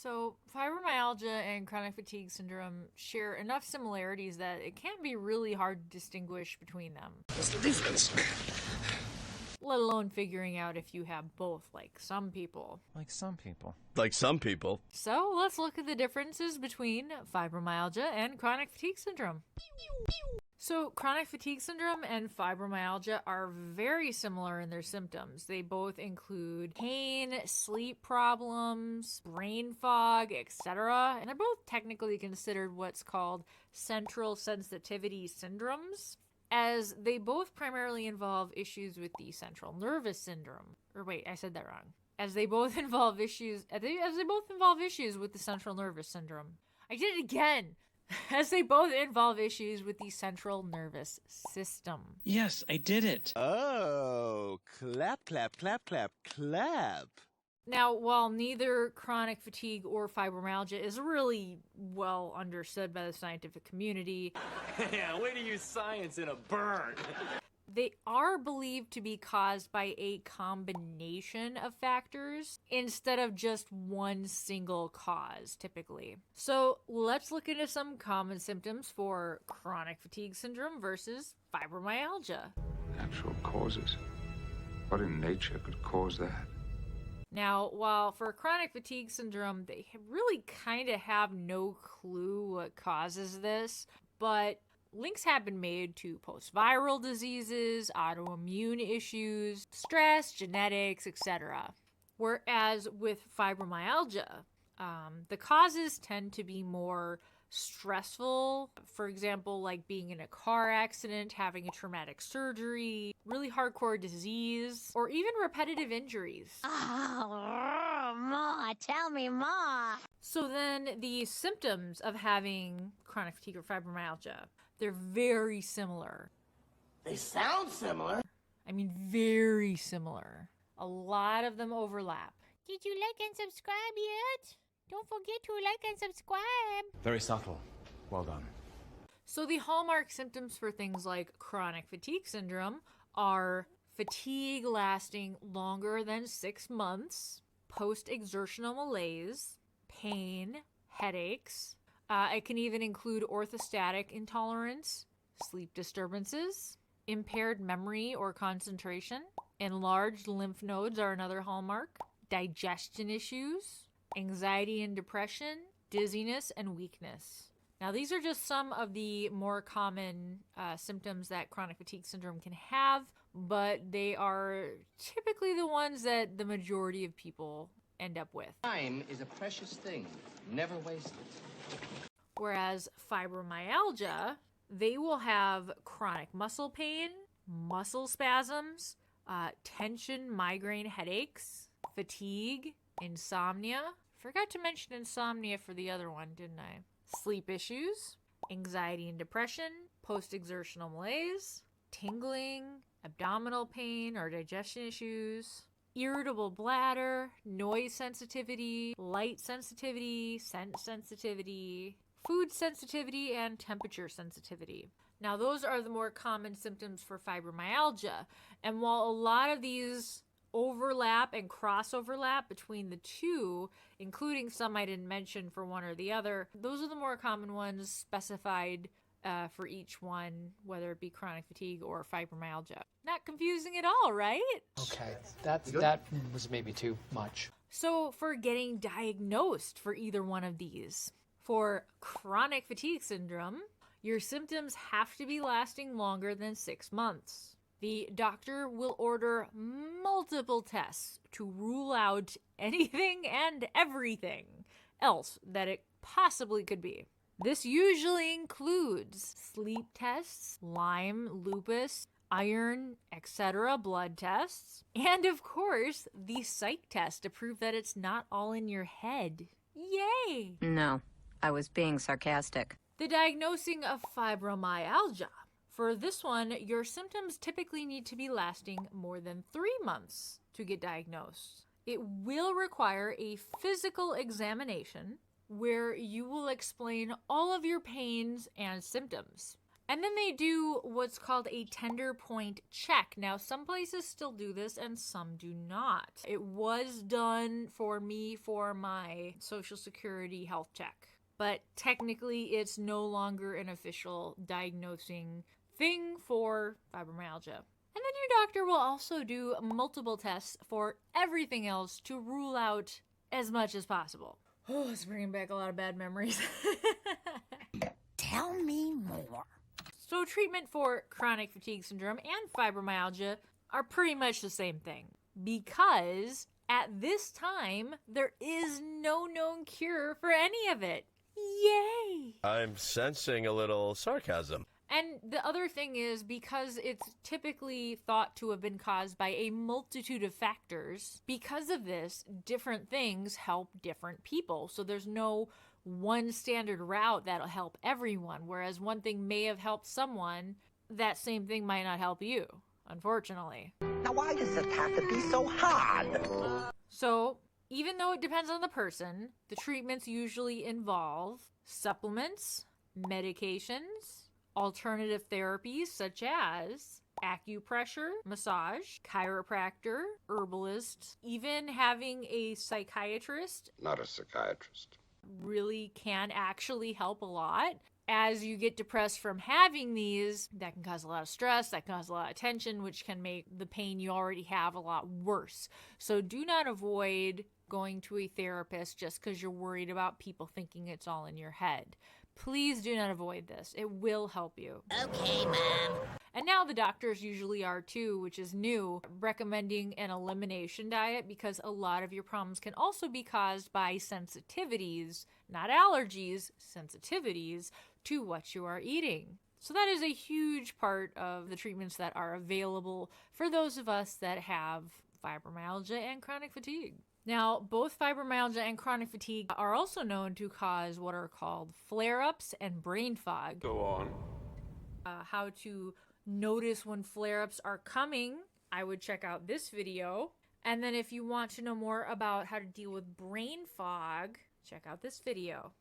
So, fibromyalgia and chronic fatigue syndrome share enough similarities that it can be really hard to distinguish between them. What's the difference? Let alone figuring out if you have both, like some people. Like some people. Like some people. So, let's look at the differences between fibromyalgia and chronic fatigue syndrome. So, chronic fatigue syndrome and fibromyalgia are very similar in their symptoms. They both include pain, sleep problems, brain fog, etc. And they're both technically considered what's called central sensitivity syndromes, as they both primarily involve issues with the central nervous syndrome. Or wait, I said that wrong. As they both involve issues with the central nervous syndrome. I did it again. As they both involve issues with the central nervous system. Yes, I did it. Oh, clap, clap, clap, clap, clap. Now, while neither chronic fatigue or fibromyalgia is really well understood by the scientific community, Yeah, way to use science in a burn. they are believed to be caused by a combination of factors instead of just one single cause, typically. So let's look into some common symptoms for chronic fatigue syndrome versus fibromyalgia. Natural causes. What in nature could cause that? Now, while for chronic fatigue syndrome, they really kind of have no clue what causes this, but links have been made to post-viral diseases, autoimmune issues, stress, genetics, etc. Whereas with fibromyalgia, the causes tend to be more stressful. For example, like being in a car accident, having a traumatic surgery, really hardcore disease, or even repetitive injuries. Oh, more, tell me more. So then the symptoms of having chronic fatigue or fibromyalgia, they're very similar. They sound similar. I mean, very similar. A lot of them overlap. Did you like and subscribe yet? Don't forget to like and subscribe. Very subtle. Well done. So the hallmark symptoms for things like chronic fatigue syndrome are fatigue lasting longer than 6 months, post-exertional malaise, pain, headaches. It can even include orthostatic intolerance, sleep disturbances, impaired memory or concentration. Enlarged lymph nodes are another hallmark. Digestion issues, anxiety and depression, dizziness, and weakness. Now, these are just some of the more common symptoms that chronic fatigue syndrome can have, but they are typically the ones that the majority of people end up with. Time is a precious thing. Never waste it. Whereas fibromyalgia, they will have chronic muscle pain, muscle spasms, tension, migraine headaches, fatigue, insomnia. Forgot to mention insomnia for the other one, didn't I? Sleep issues, anxiety and depression, post-exertional malaise, tingling, abdominal pain or digestion issues, irritable bladder, noise sensitivity, light sensitivity, scent sensitivity, food sensitivity, and temperature sensitivity. Now, those are the more common symptoms for fibromyalgia. And while a lot of these overlap and cross-overlap between the two, including some I didn't mention for one or the other, those are the more common ones specified for each one, whether it be chronic fatigue or fibromyalgia. Not confusing at all, right? Okay, that was maybe too much. So for getting diagnosed for either one of these, for chronic fatigue syndrome, your symptoms have to be lasting longer than 6 months. The doctor will order multiple tests to rule out anything and everything else that it possibly could be. This usually includes sleep tests, Lyme, lupus, iron, etc., blood tests, and of course, the psych test to prove that it's not all in your head. Yay! No, I was being sarcastic. The diagnosing of fibromyalgia. For this one, your symptoms typically need to be lasting more than 3 months to get diagnosed. It will require a physical examination where you will explain all of your pains and symptoms. And then they do what's called a tender point check. Now, some places still do this and some do not. It was done for me for my Social Security health check, but technically it's no longer an official diagnosing thing for fibromyalgia. And then your doctor will also do multiple tests for everything else to rule out as much as possible. Oh, it's bringing back a lot of bad memories. Tell me more. So treatment for chronic fatigue syndrome and fibromyalgia are pretty much the same thing, because at this time, there is no known cure for any of it. Yay! I'm sensing a little sarcasm. And the other thing is, because it's typically thought to have been caused by a multitude of factors, because of this, different things help different people. So there's no one standard route that'll help everyone, whereas one thing may have helped someone, that same thing might not help you, unfortunately. Now why does it have to be so hard? So even though it depends on the person, the treatments usually involve supplements, medications, alternative therapies such as acupressure, massage, chiropractor, herbalist, even having a psychiatrist. Not a psychiatrist. Really can actually help a lot. As you get depressed from having these, that can cause a lot of stress, that can cause a lot of tension, which can make the pain you already have a lot worse. So do not avoid going to a therapist just because you're worried about people thinking it's all in your head. Please do not avoid this. It will help you. Okay, Mom. And now the doctors usually are too, which is new, recommending an elimination diet, because a lot of your problems can also be caused by sensitivities, not allergies, sensitivities to what you are eating. So that is a huge part of the treatments that are available for those of us that have fibromyalgia and chronic fatigue. Now, both fibromyalgia and chronic fatigue are also known to cause what are called flare-ups and brain fog. Go on. How to notice when flare-ups are coming, I would check out this video. And then if you want to know more about how to deal with brain fog, check out this video.